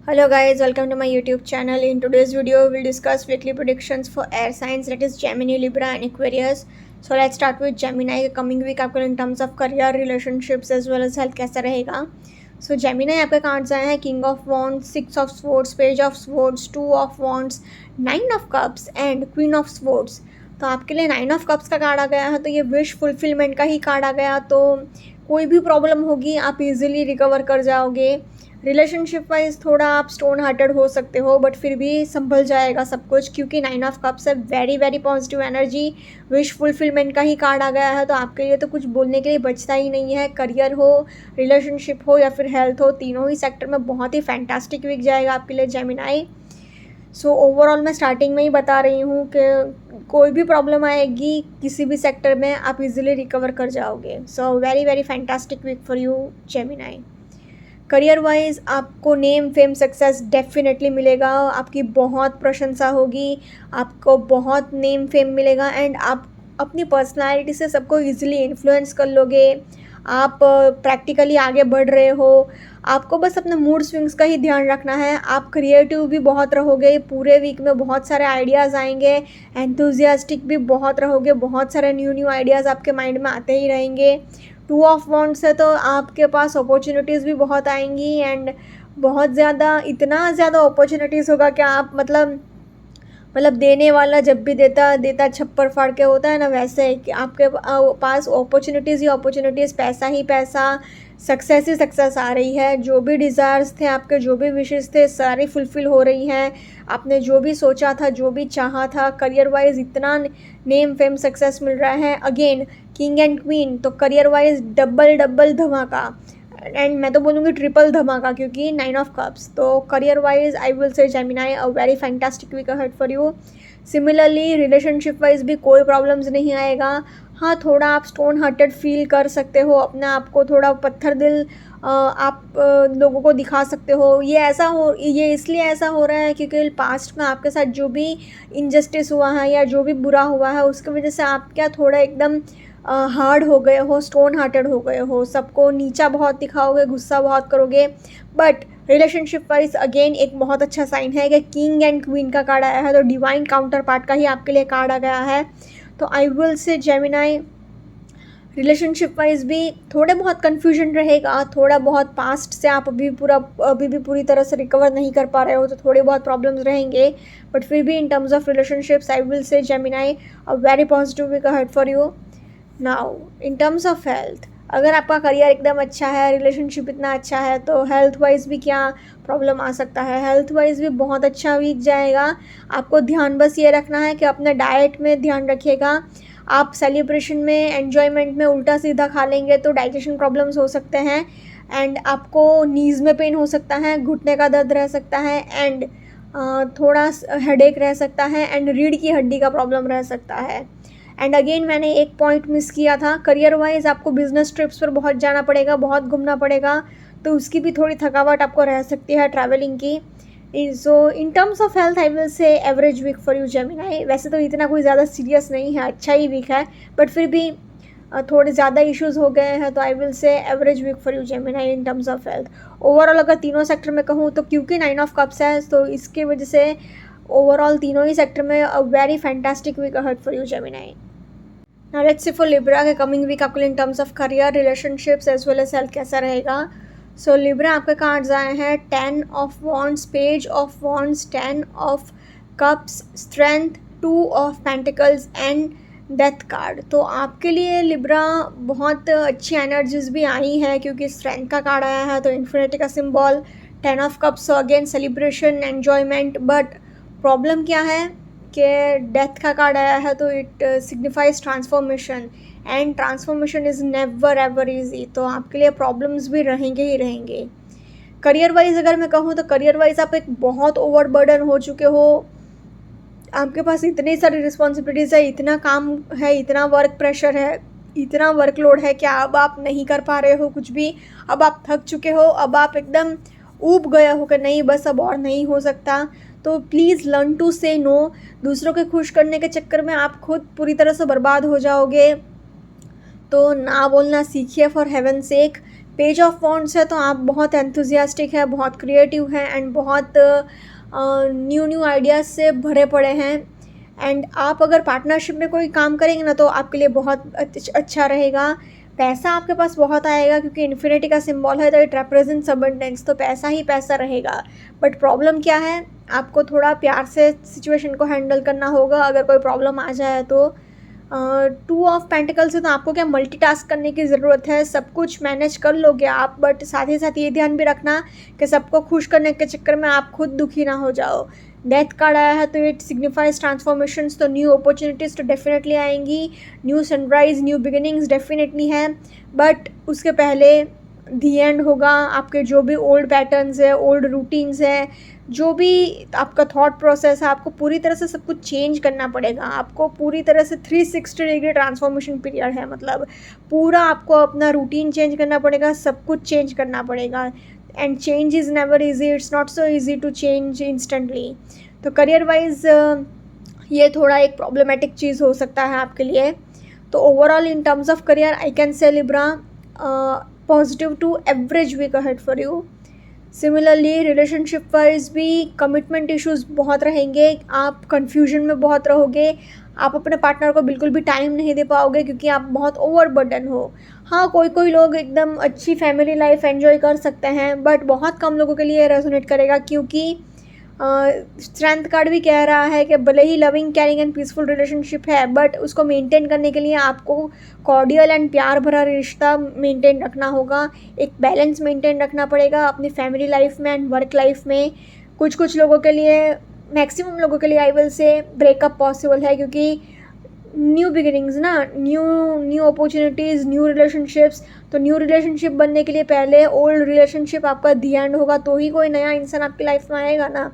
Hello guys, welcome to my YouTube channel. In today's video, we'll discuss weekly predictions for air signs, that is Gemini, Libra and Aquarius. So let's start with Gemini. Coming week आपका in terms of career, relationships as well as health कैसा रहेगा. So Gemini आपके cards आए हैं King of Wands, Six of Swords, Page of Swords, Two of Wands, Nine of Cups and Queen of Swords. तो आपके लिए 9 of cups का card आ गया है, तो ये विश फुलफिलमेंट का ही कार्ड आ गया. तो कोई भी प्रॉब्लम होगी आप इजीली रिकवर कर जाओगे. रिलेशनशिप वाइज थोड़ा आप स्टोन हार्टेड हो सकते हो, बट फिर भी संभल जाएगा सब कुछ, क्योंकि 9 ऑफ कप्स है very very positive energy. Wish fulfilment का ही कार्ड आ गया है, तो आपके लिए तो कुछ बोलने के लिए बचता ही नहीं है. करियर हो, रिलेशनशिप हो या फिर हेल्थ हो, तीनों ही सेक्टर में बहुत ही फैंटास्टिक वीक जाएगा आपके लिए जेमिनाई. सो ओवरऑल मैं स्टार्टिंग में ही बता रही हूँ कि कोई भी प्रॉब्लम आएगी किसी भी सेक्टर में आप इजीली रिकवर कर जाओगे. So very very fantastic week for you Gemini. Career wise आपको नेम फेम सक्सेस डेफिनेटली मिलेगा. आपकी बहुत प्रशंसा होगी, आपको बहुत नेम फेम मिलेगा एंड आप अपनी पर्सनालिटी से सबको इजीली इन्फ्लुएंस कर लोगे. आप प्रैक्टिकली आगे बढ़ रहे हो. आपको बस अपने मूड स्विंग्स का ही ध्यान रखना है. आप क्रिएटिव भी बहुत रहोगे. पूरे वीक में बहुत सारे आइडियाज़ आएंगे. एंथुजियास्टिक भी बहुत रहोगे. बहुत सारे न्यू न्यू आइडियाज़ आपके माइंड में आते ही रहेंगे. टू ऑफ वॉन्ड्स है, तो आपके पास अपॉर्चुनिटीज़ भी बहुत आएंगी एंड बहुत ज़्यादा, इतना ज़्यादा अपॉर्चुनिटीज़ होगा कि आप मतलब देने वाला जब भी देता छप्पर फाड़ के होता है ना, वैसे कि आपके पास अपॉर्चुनिटीज़ ही अपॉर्चुनिटीज़, पैसा ही पैसा, सक्सेस ही सक्सेस आ रही है. जो भी डिज़ायर्स थे आपके, जो भी विशेज़ थे, सारी फुलफ़िल हो रही हैं. आपने जो भी सोचा था, जो भी चाहा था, करियर वाइज इतना नेम फेम सक्सेस मिल रहा है. अगेन किंग एंड क्वीन, तो करियर वाइज डबल डबल धमाका, एंड मैं तो बोलूँगी ट्रिपल धमाका, क्योंकि 9 ऑफ कप्स. तो career wise I will say Gemini a very fantastic week ahead for you. Similarly relationship wise भी कोई प्रॉब्लम्स नहीं आएगा. हाँ, थोड़ा आप स्टोन हार्टेड फील कर सकते हो, अपने आप को थोड़ा पत्थर दिल आप लोगों को दिखा सकते हो. ये इसलिए ऐसा हो रहा है क्योंकि पास्ट में आपके साथ जो भी इनजस्टिस हुआ है या जो भी बुरा हुआ है, उसकी वजह से आप क्या थोड़ा एकदम हार्ड हो गए हो, स्टोन हार्टेड हो गए हो. सबको नीचा बहुत दिखाओगे, गुस्सा बहुत करोगे. बट रिलेशनशिप वाइज अगेन एक बहुत अच्छा साइन है कि किंग एंड क्वीन का कार्ड आया है, तो डिवाइन काउंटर पार्ट का ही आपके लिए कार्ड आ गया है. तो I will say Gemini relationship wise भी थोड़े बहुत कन्फ्यूजन रहेगा. थोड़ा बहुत पास्ट से आप अभी भी पूरी तरह से रिकवर नहीं कर पा रहे हो, तो थोड़े बहुत प्रॉब्लम्स रहेंगे. बट फिर भी in terms of relationships I will say Gemini a very positive week ahead for you. Now in terms of health, अगर आपका करियर एकदम अच्छा है, रिलेशनशिप इतना अच्छा है, तो हेल्थ वाइज भी क्या प्रॉब्लम आ सकता है. हेल्थ वाइज भी बहुत अच्छा वीक जाएगा. आपको ध्यान बस ये रखना है कि अपने डाइट में ध्यान रखिएगा. आप सेलिब्रेशन में, एन्जॉयमेंट में उल्टा सीधा खा लेंगे तो डाइजेशन प्रॉब्लम्स हो सकते हैं एंड आपको नीज़ में पेन हो सकता है, घुटने का दर्द रह सकता है एंड थोड़ा हेडेक रह सकता है एंड रीढ़ की हड्डी का प्रॉब्लम रह सकता है. एंड अगेन मैंने एक पॉइंट मिस किया था. करियर वाइज आपको बिजनेस ट्रिप्स पर बहुत जाना पड़ेगा, बहुत घूमना पड़ेगा, तो उसकी भी थोड़ी थकावट आपको रह सकती है ट्रैवलिंग की. So in terms of health I will say average week for you Gemini. वैसे तो इतना कोई ज़्यादा सीरियस नहीं है, अच्छा ही वीक है, बट फिर भी थोड़े ज़्यादा इश्यूज़ हो गए हैं, तो I will say average week for you Gemini in terms of health. Overall अगर तीनों सेक्टर में कहूँ तो क्योंकि 9 ऑफ कप्स है, तो इसकी वजह से ओवरऑल तीनों ही सेक्टर में a very fantastic week ahead for you Gemini. Now let's see for Libra के कमिंग वीक आपके लिए in terms of career, relationships as well as health कैसा रहेगा. सो लिब्रा आपके कार्ड्स आए हैं 10 of wands, page of wands, 10 of cups, strength, 2 of pentacles and death card. तो आपके लिए लिब्रा बहुत अच्छी एनर्जीज भी आई हैं, क्योंकि स्ट्रेंथ का कार्ड आया है, तो इन्फिनिटी का symbol, 10 of cups, again celebration, enjoyment. But problem क्या है कि डेथ का कार्ड आया है, तो it signifies transformation and transformation is never ever easy. तो आपके लिए प्रॉब्लम्स भी रहेंगे ही रहेंगे. करियर वाइज अगर मैं कहूँ तो करियर वाइज आप एक बहुत ओवरबर्डन हो चुके हो. आपके पास इतनी सारी रिस्पॉन्सिबिलिटीज़ है, इतना काम है, इतना वर्क प्रेशर है, इतना वर्कलोड है कि अब आप नहीं कर पा रहे हो कुछ भी. अब आप थक चुके हो, अब आप एकदम ऊब गए हो कि नहीं बस अब और नहीं हो सकता. तो प्लीज़ लर्न टू से नो. दूसरों के खुश करने के चक्कर में आप खुद पूरी तरह से बर्बाद हो जाओगे. तो ना बोलना सीखिए for heaven sec. Page of wands है तो आप बहुत एंथुजियास्टिक है, बहुत क्रिएटिव है एंड बहुत न्यू न्यू आइडियाज़ से भरे पड़े हैं। एंड आप अगर पार्टनरशिप में कोई काम करेंगे ना तो आपके लिए बहुत अच्छा रहेगा। पैसा आपके पास बहुत आएगा क्योंकि इन्फिनिटी का सिंबल है तो इट रिप्रेजेंट्स अबंडेंस, तो पैसा ही पैसा रहेगा। बट प्रॉब्लम क्या है, आपको थोड़ा प्यार से सिचुएशन को हैंडल करना होगा अगर कोई प्रॉब्लम आ जाए तो। 2 ऑफ पेंटिकल्स है तो आपको क्या मल्टीटास्क करने की ज़रूरत है, सब कुछ मैनेज कर लोगे आप, बट साथ ही साथ ये ध्यान भी रखना कि सबको खुश करने के चक्कर में आप खुद दुखी ना हो जाओ। डेथ कार्ड आया है तो इट सिग्निफाइज ट्रांसफॉर्मेशंस, तो न्यू अपॉर्चुनिटीज़ तो डेफिनेटली आएंगी, new sunrise new beginnings definitely है। बट उसके पहले दी एंड होगा। आपके जो भी ओल्ड पैटर्न्स है, ओल्ड रूटीन्स है, जो भी आपका थॉट प्रोसेस है, आपको पूरी तरह से सब कुछ चेंज करना पड़ेगा। आपको पूरी तरह से 360 डिग्री ट्रांसफॉर्मेशन पीरियड है, मतलब पूरा आपको अपना रूटीन चेंज करना पड़ेगा, सब कुछ चेंज करना पड़ेगा। And change is never easy, it's not so easy to change instantly. तो करियर वाइज ये थोड़ा एक प्रॉब्लमेटिक चीज़ हो सकता है आपके लिए। तो overall in terms of career I can say Libra positive to average week ahead for you. Similarly relationship wise भी कमिटमेंट इश्यूज बहुत रहेंगे, आप कन्फ्यूजन में बहुत रहोगे, आप अपने पार्टनर को बिल्कुल भी टाइम नहीं दे पाओगे क्योंकि आप बहुत ओवरबर्डन हो। हाँ, कोई कोई लोग एकदम अच्छी फैमिली लाइफ एंजॉय कर सकते हैं बट बहुत कम लोगों के लिए रेजोनेट करेगा क्योंकि स्ट्रेंथ कार्ड भी कह रहा है कि भले ही loving caring and peaceful relationship है बट उसको मेंटेन करने के लिए आपको कॉर्डियल एंड प्यार भरा रिश्ता मेंटेन रखना होगा, एक बैलेंस मेंटेन रखना पड़ेगा अपनी फैमिली लाइफ में एंड वर्क लाइफ में। कुछ लोगों के लिए, मैक्सिमम लोगों के लिए आई विल से ब्रेकअप पॉसिबल है क्योंकि न्यू बिगिनिंग्स ना, न्यू अपॉर्चुनिटीज़, न्यू रिलेशनशिप्स। तो न्यू रिलेशनशिप बनने के लिए पहले ओल्ड रिलेशनशिप आपका दी एंड होगा तो ही कोई नया इंसान आपकी लाइफ में आएगा ना।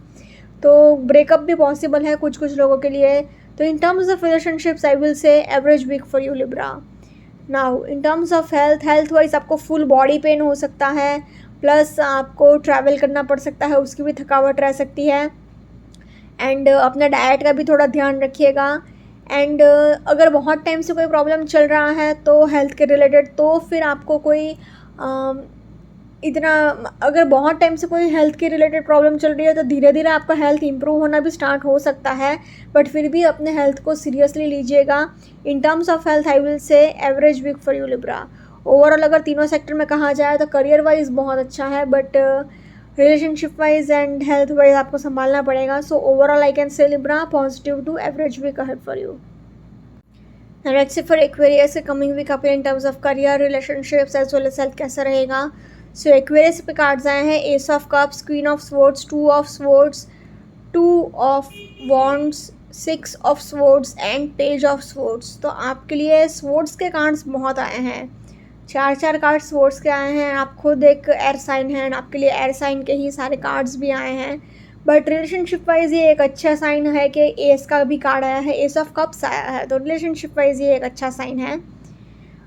तो ब्रेकअप भी पॉसिबल है कुछ लोगों के लिए। तो in terms of relationships I will say average week for you Libra. Now in terms of health wise आपको फुल बॉडी पेन हो सकता है, प्लस आपको ट्रैवल करना पड़ सकता है, उसकी भी थकावट रह सकती है। एंड अपने डाइट का भी थोड़ा ध्यान रखिएगा। एंड अगर बहुत टाइम से कोई प्रॉब्लम चल रहा है तो हेल्थ के रिलेटेड, तो फिर आपको कोई इतना, अगर बहुत टाइम से कोई हेल्थ के रिलेटेड प्रॉब्लम चल रही है तो धीरे धीरे आपका हेल्थ इंप्रूव होना भी स्टार्ट हो सकता है, बट फिर भी अपने हेल्थ को सीरियसली लीजिएगा। In terms of health I will say average week for you Libra. Overall अगर तीनों सेक्टर में कहा जाए तो करियर वाइज बहुत अच्छा है but relationship wise and health wise आपको संभालना पड़ेगा। So overall I can say Libra positive to average week ahead for you. Let's see for Aquarius coming week आपके in terms of career, relationships as well as health कैसा रहेगा। So Aquarius पे cards आए हैं ace of cups, queen of swords, 2 of swords, 2 of wands, 6 of swords and page of swords. तो आपके लिए swords के कार्ड्स बहुत आए हैं, 4 कार्ड स्वॉर्ड्स के आए हैं। आप खुद एक एयर साइन हैं, आपके लिए एयर साइन के ही सारे कार्ड्स भी आए हैं। बट रिलेशनशिप वाइज ये एक अच्छा साइन है कि एस का भी कार्ड आया है, एस ऑफ कप्स आया है, तो रिलेशनशिप वाइज ये एक अच्छा साइन है।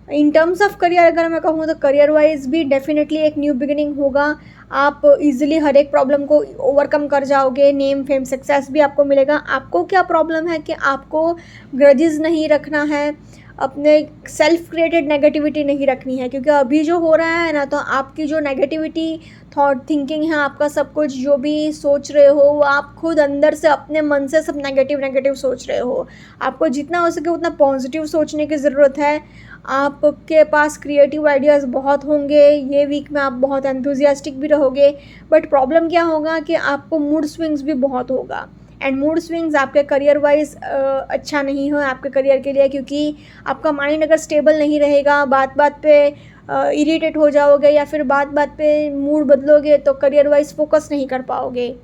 इन टर्म्स ऑफ करियर अगर मैं कहूँ तो करियर वाइज भी डेफिनेटली एक न्यू बिगिनिंग होगा। आप इजीली हर एक प्रॉब्लम को ओवरकम कर जाओगे, नेम फेम सक्सेस भी आपको मिलेगा। आपको क्या प्रॉब्लम है कि आपको ग्रजेस नहीं रखना है, अपने सेल्फ क्रिएटेड नेगेटिविटी नहीं रखनी है, क्योंकि अभी जो हो रहा है ना, तो आपकी जो नेगेटिविटी थॉट थिंकिंग है, आपका सब कुछ जो भी सोच रहे हो वो आप खुद अंदर से अपने मन से सब नेगेटिव सोच रहे हो। आपको जितना हो सके उतना पॉजिटिव सोचने की ज़रूरत है। आपके पास क्रिएटिव आइडियाज़ बहुत होंगे, ये वीक में आप बहुत एंथुजियास्टिक भी रहोगे, बट प्रॉब्लम क्या होगा कि आपको मूड स्विंग्स भी बहुत होगा। एंड मूड स्विंग्स आपके करियर वाइज अच्छा नहीं हो आपके करियर के लिए, क्योंकि आपका माइंड अगर स्टेबल नहीं रहेगा, बात बात पे इरिटेट हो जाओगे या फिर बात बात पे मूड बदलोगे तो करियर वाइज फोकस नहीं कर पाओगे।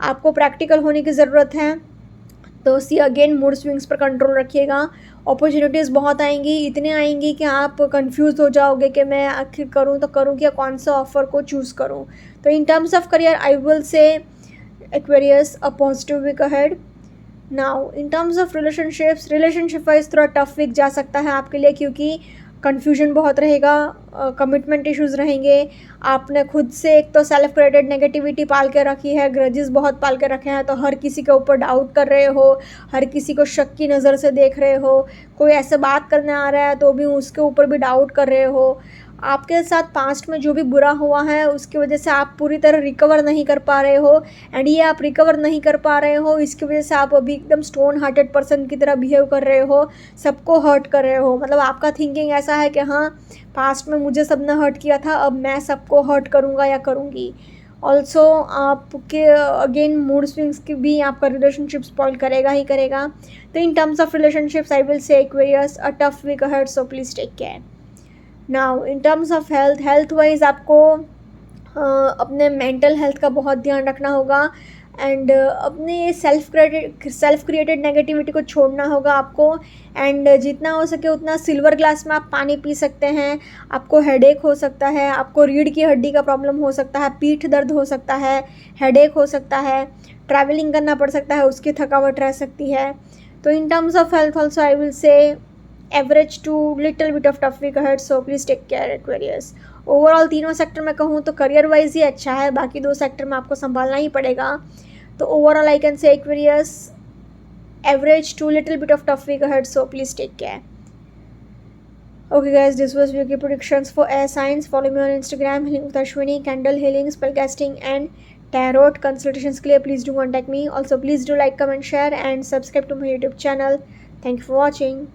आपको प्रैक्टिकल होने की ज़रूरत है। तो सी अगेन मूड स्विंग्स पर कंट्रोल रखिएगा। अपॉर्चुनिटीज़ बहुत आएंगी, इतने आएंगी कि आप कंफ्यूज हो जाओगे कि मैं आखिर करूँ तो करूँ क्या, कौन सा ऑफ़र को चूज़ करूँ। तो in terms of career I will से Aquarius a positive week ahead. Now in terms of relationship wise थोड़ा टफ वीक जा सकता है आपके लिए, क्योंकि कन्फ्यूजन बहुत रहेगा, कमिटमेंट इश्यूज रहेंगे। आपने खुद से एक तो सेल्फ क्रिएटेड नेगेटिविटी पाल के रखी है, ग्रजेस बहुत पाल के रखे हैं, तो हर किसी के ऊपर डाउट कर रहे हो, हर किसी को शक की नज़र से देख रहे हो। कोई ऐसे बात करने आ रहा है तो भी उसके ऊपर भी डाउट कर रहे हो। आपके साथ पास्ट में जो भी बुरा हुआ है उसकी वजह से आप पूरी तरह रिकवर नहीं कर पा रहे हो, एंड ये आप रिकवर नहीं कर पा रहे हो, इसकी वजह से आप अभी एकदम स्टोन हार्टेड पर्सन की तरह बिहेव कर रहे हो, सबको हर्ट कर रहे हो। मतलब आपका थिंकिंग ऐसा है कि हाँ, पास्ट में मुझे सबने हर्ट किया था, अब मैं सबको हर्ट करूँगा या करूँगी। ऑल्सो आपके अगेन मूड स्विंग्स की भी आपका रिलेशनशिप स्पॉइल करेगा ही करेगा। तो in terms of relationships I will say Aquarius a tough week ahead, so please take care. Now in terms of health wise आपको अपने मेंटल हेल्थ का बहुत ध्यान रखना होगा, एंड अपने सेल्फ क्रिएटेड नेगेटिविटी को छोड़ना होगा आपको। एंड जितना हो सके उतना सिल्वर ग्लास में आप पानी पी सकते हैं। आपको हेडेक हो सकता है, आपको रीढ़ की हड्डी का प्रॉब्लम हो सकता है, पीठ दर्द हो सकता है, हेडेक हो सकता है, ट्रैवलिंग करना पड़ सकता है, उसकी थकावट रह सकती है। तो in terms of health also I will say average to little bit of tough week ahead, so please take care Aquarius. Overall तीनों सेक्टर में कहूँ तो करियर वाइज ही अच्छा है, बाकी 2 सेक्टर में आपको संभालना ही पड़ेगा। तो overall I can say Aquarius average to little bit of tough week ahead, so please take care. Okay guys, this was weekly predictions for air signs. Follow me on Instagram, healing with Ashwini, candle healing, spellcasting and tarot consultations के लिए please do contact me. Also please do like, comment, share and subscribe to my YouTube channel. Thank you for watching.